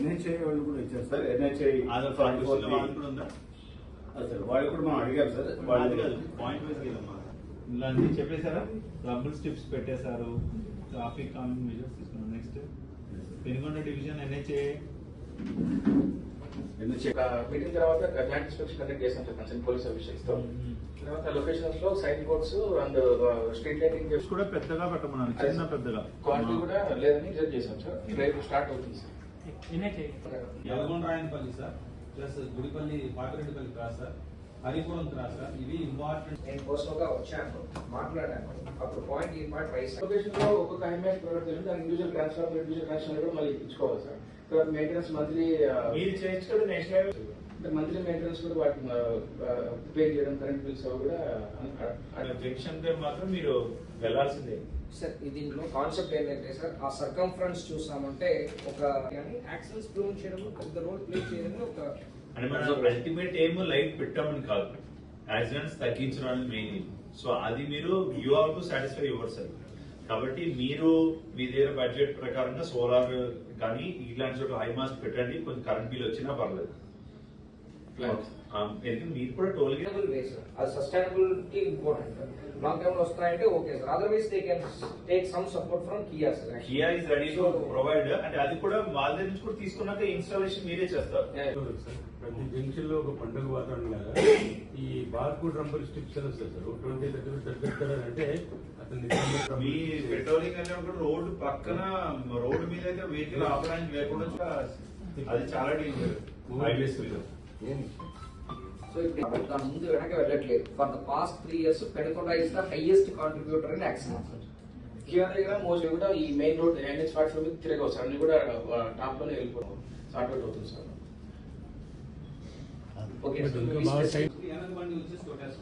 NHI వాళ్ళు కూడా ఇచ్చారు సార్. ఎన్హెచ్ఐ వాళ్ళు కూడా మనం అడిగారు సార్. వాళ్ళు పాయింట్ వైజ్ ఇలా అన్ని చెప్పేశారా? రబ్బుల్ స్ట్రిప్స్ పెట్టేశారు, ట్రాఫిక్ కామింగ్ మెజర్స్ తీసుకున్నాం. Next Penukonda division NHAI meeting తర్వాత జాయింట్ ఇన్స్పెక్షన్ కండక్ట్ చేసాం సార్ కన్సర్న్ పోలీస్ ఆఫీసర్స్ తో. తర్వాత లొకేషన్స్ లో sign boards and street lighting కూడా పెద్దగా పెట్టమన్నాను, చిన్న పెద్దగా క్వాలిటీ కూడా లేదని జడ్జ్ చేసాం సార్. రేపు స్టార్ట్ అవుతుంది sir. Yalagondarayanapalli sir, plus Gudipalli Papireddipalli cross sir, Haripuram cross sir, ఇవి ఇంపార్టెంట్. నేను పర్సనల్ గా వచ్చాను, మాట్లాడాను. అప్పుడు పాయింట్ ఈ పాయింట్ రైస్ లొకేషన్ లో ఒక్కొక్క హైమాక్స్ ప్రొడక్ట్ దానికి ఇండివిజువల్ ట్రాన్స్ఫర్ ఇండివిజువల్ కనెక్షన్ కూడా మళ్ళీ ఇచ్చుకోవాలి సార్. తర్వాత మెయింటెనెన్స్ మంత్లీ మీరు చేయించుకోండి. నెక్స్ట్ అంటే మంత్లీ మెయింటెనెన్స్ కూడా వాటిని పే చేయడం, కరెంట్ బిల్స్ కూడా జంక్షన్ కి మాత్రం మీరు వెళ్లాల్సిందే సార్. దీంట్లో కాన్సెప్ట్ ఏంటంటే సార్, ఆ సర్కంఫరెన్స్ చూసామంటే ఒక యాక్సెస్ ప్రూవ్ చేయడం, పెద్ద రోడ్ ప్లే చేయడం ఒక అంటే మనం అల్టిమేట్ ఏం లైట్ పెట్టామని కాదు, యాక్సిడెంట్స్ తగ్గించడానికి మెయిన్. సో అది మీరు you have to satisfy your self. కాబట్టి మీరు మీ దగ్గర బడ్జెట్ ప్రకారంగా సోలార్ కానీ ఇలాంటి చోట హై మాస్ట్ పెట్టండి, కొంచెం కరెంట్ బిల్ వచ్చినా పర్లేదు. మీరు కూడా టోల్ వే సార్, అది సస్టైనబిలిటీ ఇంపార్టెంట్. లాంగ్ టర్మ్ లో వస్తాయంటే okay sir, otherwise they can take some support from Kia sir. Kia is ready to provide, అంటే అది కూడా వాళ్ళ దగ్గర నుంచి కూడా తీసుకున్నాక ఇన్స్టాలేషన్ మీరే చేస్తారు. ప్రతి జంక్షన్ లో ఒక పండుగ వాతావరణం లాగా ఈ బార్కోడ్ రంబర్ స్ట్రిప్స్ అని వస్తాయి సార్. 20 దగ్గర అంటే అతను మీ పెట్రోలింగ్ అనేది రోడ్డు పక్కన, రోడ్డు మీద అయితే వెహికల్ ఆపడానికి లేకుండా అది చాలా డేంజర్. సో దాని ముందు వెనక వెళ్ళట్లేదు. For the past 3 years Penukonda is the highest contributor in accidents. Kia దగ్గర మోస్ట్లీ కూడా ఈ మెయిన్ రోడ్ NH44 మీద తిరగవు సార్. అన్ని కూడా టాప్ లోనే వెళ్ళిపోతాం, సార్ట్ అవుట్ అవుతుంది సార్. ఓకే వెనక బండి వచ్చేసి కొట్టేస్తాం.